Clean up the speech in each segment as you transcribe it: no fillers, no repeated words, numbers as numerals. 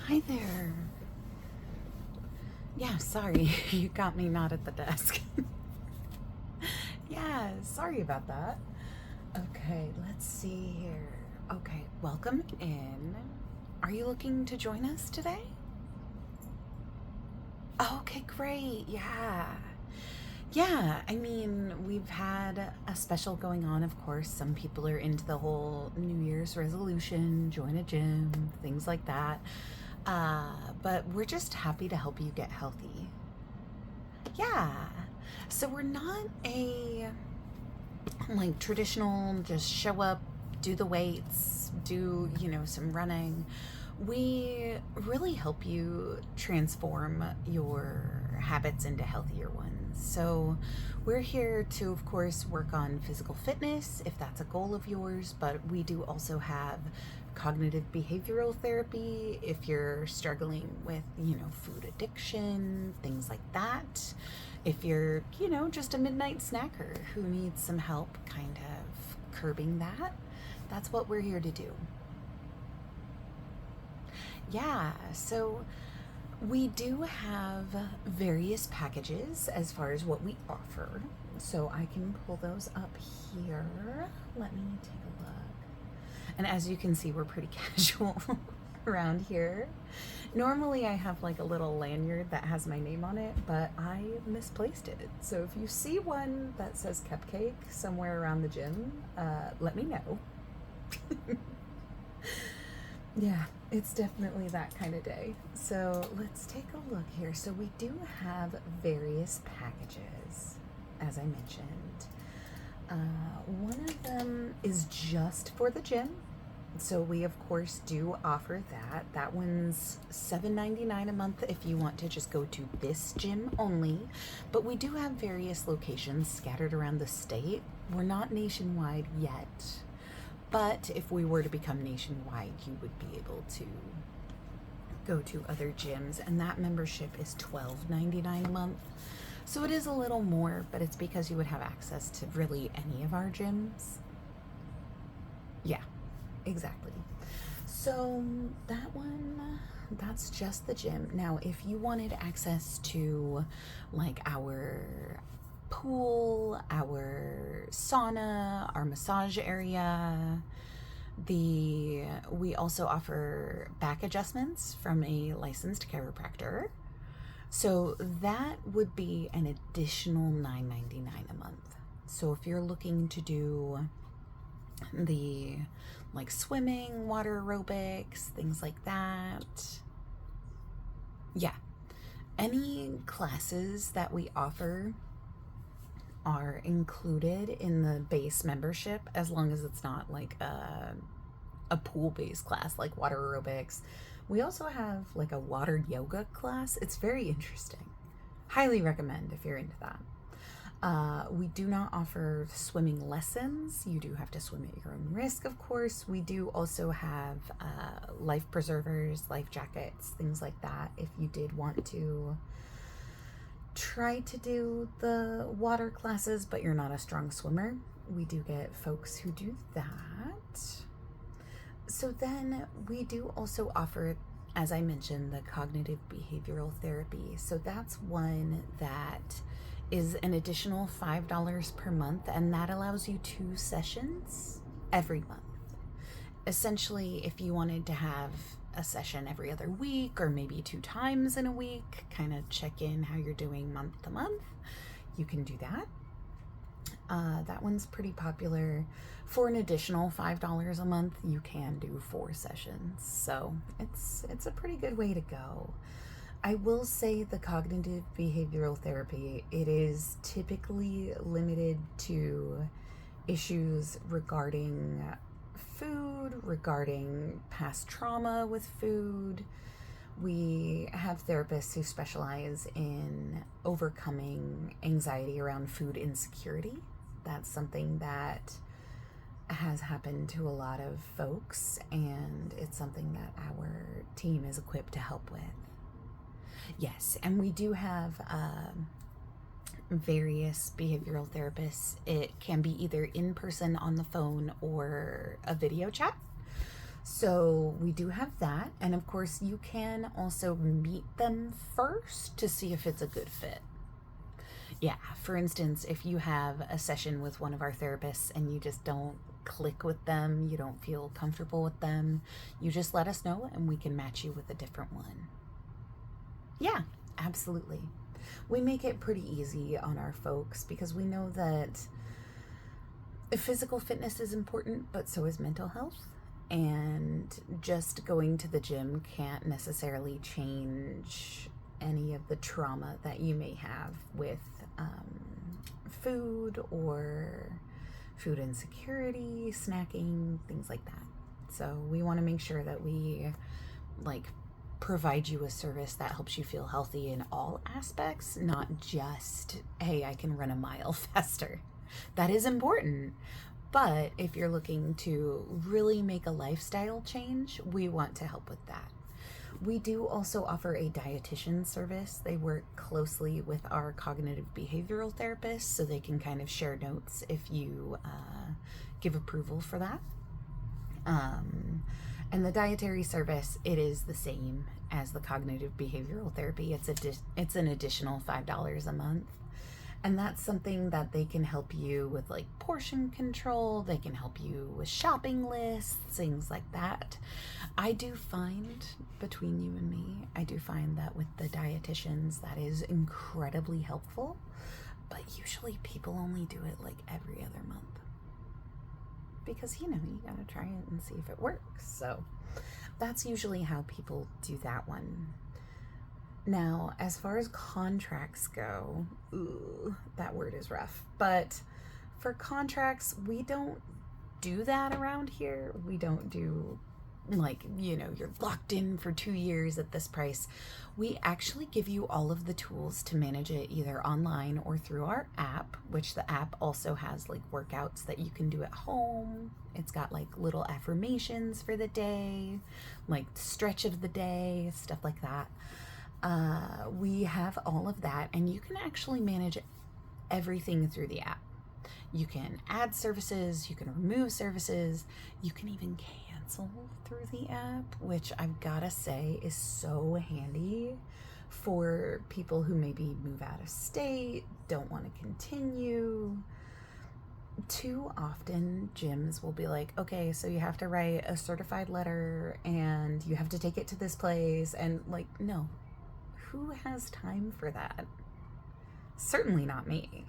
Hi there. Yeah, sorry, you got me not at the desk. Yeah, sorry about that. Okay, let's see here. Okay, welcome in. Are you looking to join us today? Okay, great. Yeah. Yeah, I mean, we've had a special going on, of course. Some people are into the whole New Year's resolution, join a gym, things like that. But we're just happy to help you get healthy. Yeah. So we're not a like traditional just show up, do the weights, do, some running. We really help you transform your habits into healthier ones. So we're here to, of course, work on physical fitness if that's a goal of yours, but we do also have cognitive behavioral therapy if you're struggling with, food addiction, things like that. If you're, just a midnight snacker who needs some help kind of curbing that, that's what we're here to do. Yeah, so we do have various packages as far as what we offer. So I can pull those up here. Let me take a look. And as you can see, we're pretty casual around here. Normally I have like a little lanyard that has my name on it, but I misplaced it. So if you see one that says cupcake somewhere around the gym, let me know. Yeah, it's definitely that kind of day. So let's take a look here. So we do have various packages, as I mentioned. One of them is just for the gym. So we of course do offer that. That one's $7.99 a month if you want to just go to this gym only. But we do have various locations scattered around the state. We're not nationwide yet. But if we were to become nationwide, you would be able to go to other gyms, and that membership is $12.99 a month. So it is a little more, but it's because you would have access to really any of our gyms. Yeah, exactly. So that one, that's just the gym. Now, if you wanted access to like our pool, our sauna, our massage area, we also offer back adjustments from a licensed chiropractor. So that would be an additional $9.99 a month. So if you're looking to do the like swimming, water aerobics, things like that, yeah, any classes that we offer are included in the base membership, as long as it's not like a pool-based class like water aerobics. We also have like a water yoga class. It's very interesting. Highly recommend if you're into that. We do not offer swimming lessons. You do have to swim at your own risk, of course. We do also have life preservers, life jackets, things like that if you did want to try to do the water classes, but you're not a strong swimmer. We do get folks who do that. So then we do also offer, as I mentioned, the cognitive behavioral therapy. So that's one that is an additional $5 per month, and that allows you 2 sessions every month. Essentially, if you wanted to have a session every other week or maybe 2 times in a week, kind of check in how you're doing month to month, you can do that. That one's pretty popular. For an additional $5 a month, you can do 4 sessions. So it's a pretty good way to go. I will say the cognitive behavioral therapy, it is typically limited to issues regarding food, regarding past trauma with food. We have therapists who specialize in overcoming anxiety around food insecurity. That's something that has happened to a lot of folks, and it's something that our team is equipped to help with. Yes, and we do have various behavioral therapists. It can be either in person on the phone or a video chat. So we do have that. And of course, you can also meet them first to see if it's a good fit. Yeah, for instance, if you have a session with one of our therapists and you just don't click with them, you don't feel comfortable with them, you just let us know and we can match you with a different one. Yeah, absolutely. We make it pretty easy on our folks because we know that physical fitness is important, but so is mental health. And just going to the gym can't necessarily change any of the trauma that you may have with food or food insecurity, snacking, things like that. So we want to make sure that we provide you a service that helps you feel healthy in all aspects, not just, hey, I can run a mile faster. That is important. But if you're looking to really make a lifestyle change, we want to help with that. We do also offer a dietitian service. They work closely with our cognitive behavioral therapists, so they can kind of share notes if you give approval for that. And the dietary service, it is the same as the cognitive behavioral therapy. It's an additional $5 a month. And that's something that they can help you with, like portion control. They can help you with shopping lists, things like that. I do find, between you and me, I do find that with the dietitians, that is incredibly helpful. But usually people only do it like every other month. Because, you gotta try it and see if it works. So that's usually how people do that one. Now, as far as contracts go, that word is rough. But for contracts, we don't do that around here. We don't do you're locked in for 2 years at this price. We actually give you all of the tools to manage it either online or through our app, which the app also has workouts that you can do at home. It's got little affirmations for the day, stretch of the day, stuff like that. We have all of that, and you can actually manage everything through the app. You can add services, you can remove services, you can even cancel through the app, which I've gotta say is so handy for people who maybe move out of state, don't want to continue. Too often gyms will be like, okay, so you have to write a certified letter and you have to take it to this place, and no. Who has time for that? Certainly not me.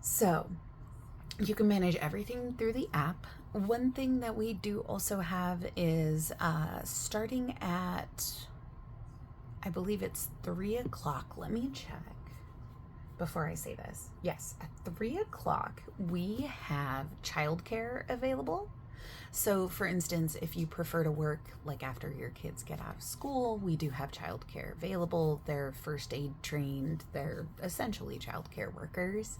So you can manage everything through the app. One thing that we do also have is starting at, I believe it's 3 o'clock. Let me check before I say this. Yes, at 3 o'clock, we have childcare available. So for instance, if you prefer to work after your kids get out of school, we do have childcare available. They're first aid trained. They're essentially childcare workers,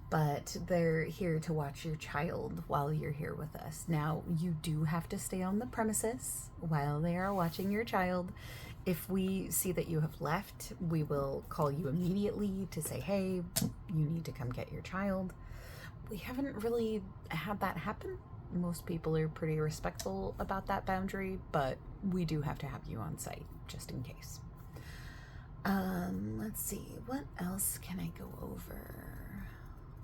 but they're here to watch your child while you're here with us. Now, you do have to stay on the premises while they are watching your child. If we see that you have left, we will call you immediately to say, hey, you need to come get your child. We haven't really had that happen. Most people are pretty respectful about that boundary, but we do have to have you on site just in case. Let's see, what else can I go over?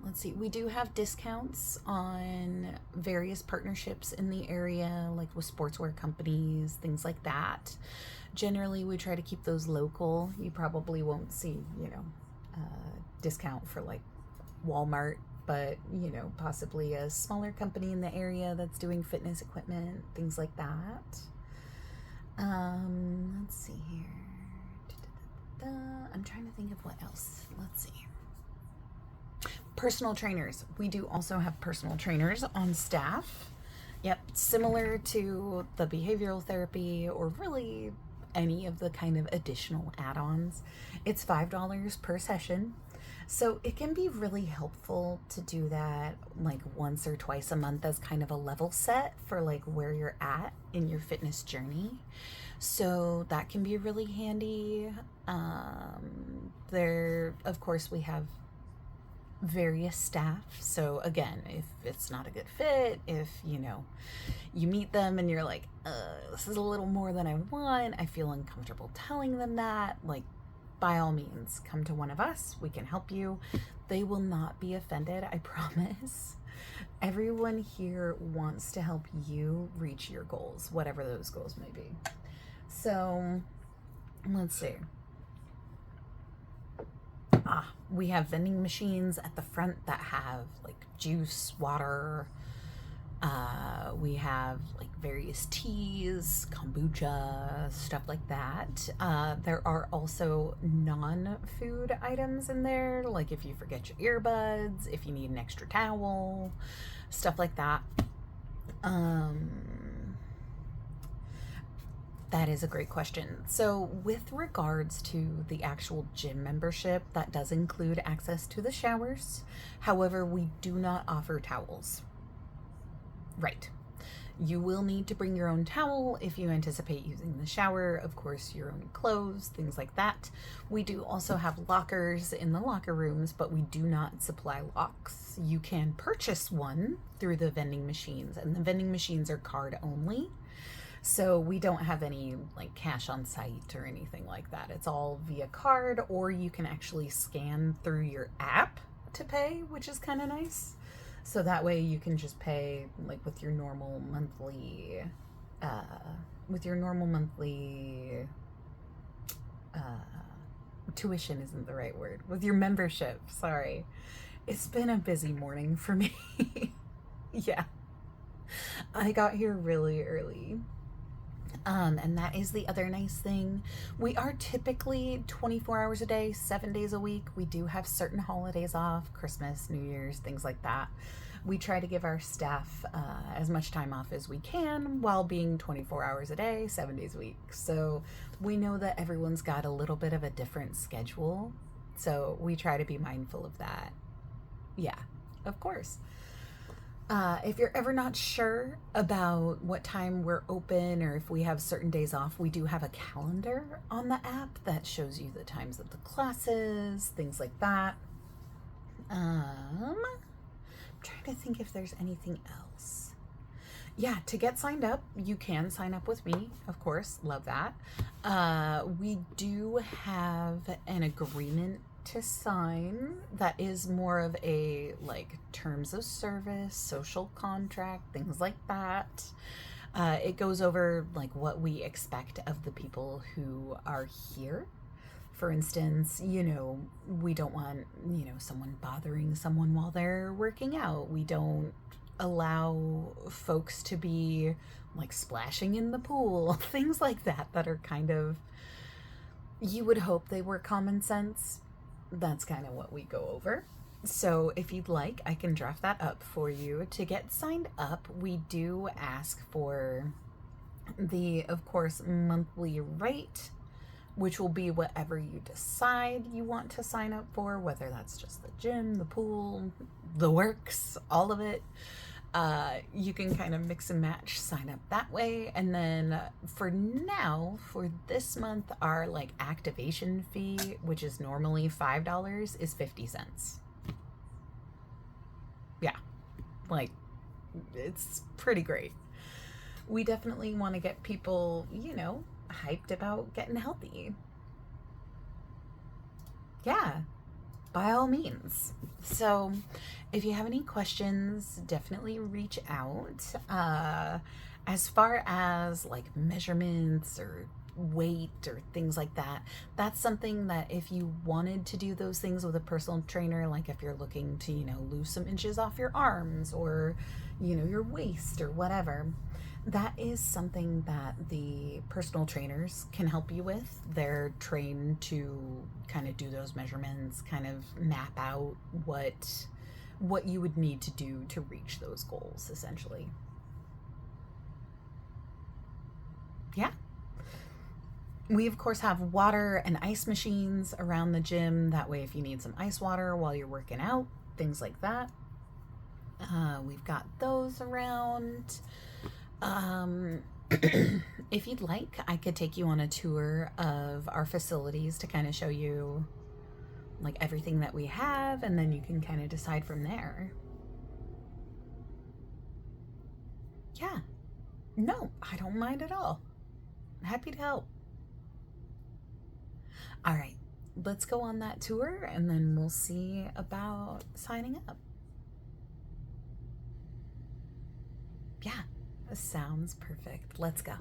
Let's see, we do have discounts on various partnerships in the area, with sportswear companies, things like that. Generally, we try to keep those local. You probably won't see, discount for Walmart, but possibly a smaller company in the area that's doing fitness equipment, things like that. Let's see here. I'm trying to think of what else. Let's see. Personal trainers. We do also have personal trainers on staff. Yep, similar to the behavioral therapy or really any of the kind of additional add-ons. It's $5 per session. So it can be really helpful to do that once or twice a month as kind of a level set for where you're at in your fitness journey. So that can be really handy. Of course, we have various staff. So again, if it's not a good fit, if you meet them and you're like, this is a little more than I want, I feel uncomfortable telling them that, like, by all means, come to one of us. We can help you. They will not be offended, I promise. Everyone here wants to help you reach your goals, whatever those goals may be. So let's see. We have vending machines at the front that have like juice, water. We have like various teas, kombucha, stuff like that. There are also non-food items in there, like if you forget your earbuds, if you need an extra towel, stuff like that. That is a great question. So with regards to the actual gym membership, that does include access to the showers. However, we do not offer towels. Right. You will need to bring your own towel if you anticipate using the shower, of course, your own clothes, things like that. We do also have lockers in the locker rooms, but we do not supply locks. You can purchase one through the vending machines, and the vending machines are card only. So we don't have any like cash on site or anything like that. It's all via card, or you can actually scan through your app to pay, which is kind of nice. So that way you can just pay like with your normal monthly, tuition isn't the right word, with your membership, sorry. It's been a busy morning for me. Yeah. I got here really early. And that is the other nice thing. We are typically 24 hours a day, 7 days a week. We do have certain holidays off, Christmas, New Year's, things like that. We try to give our staff as much time off as we can while being 24 hours a day, 7 days a week. So we know that everyone's got a little bit of a different schedule. So we try to be mindful of that. Yeah, of course. If you're ever not sure about what time we're open or if we have certain days off, we do have a calendar on the app that shows you the times of the classes, things like that. I'm trying to think if there's anything else. Yeah, to get signed up, you can sign up with me, of course. Love that. We do have an agreement to sign that is more of a like terms of service, social contract, things like that. It goes over like what we expect of the people who are here. For instance, we don't want, someone bothering someone while they're working out. We don't allow folks to be like splashing in the pool, things like that are kind of, you would hope they were common sense. That's kind of what we go over. So if you'd like, I can draft that up for you. To get signed up, we do ask for the, of course, monthly rate, which will be whatever you decide you want to sign up for, whether that's just the gym, the pool, the works, all of it. You can kind of mix and match, sign up that way. And then for now, for this month, our like activation fee, which is normally $5, is 50 cents. Yeah, like it's pretty great. We definitely want to get people, hyped about getting healthy. Yeah, by all means. So if you have any questions, definitely reach out. As far as like measurements or weight or things like that, that's something that if you wanted to do those things with a personal trainer, like if you're looking to, lose some inches off your arms or, your waist or whatever, that is something that the personal trainers can help you with. They're trained to kind of do those measurements, kind of map out what you would need to do to reach those goals, essentially. Yeah. We, of course, have water and ice machines around the gym. That way, if you need some ice water while you're working out, things like that. We've got those around. If you'd like, I could take you on a tour of our facilities to kind of show you like everything that we have, and then you can kind of decide from there. Yeah. No, I don't mind at all. I'm happy to help. All right, let's go on that tour and then we'll see about signing up. Yeah, sounds perfect. Let's go.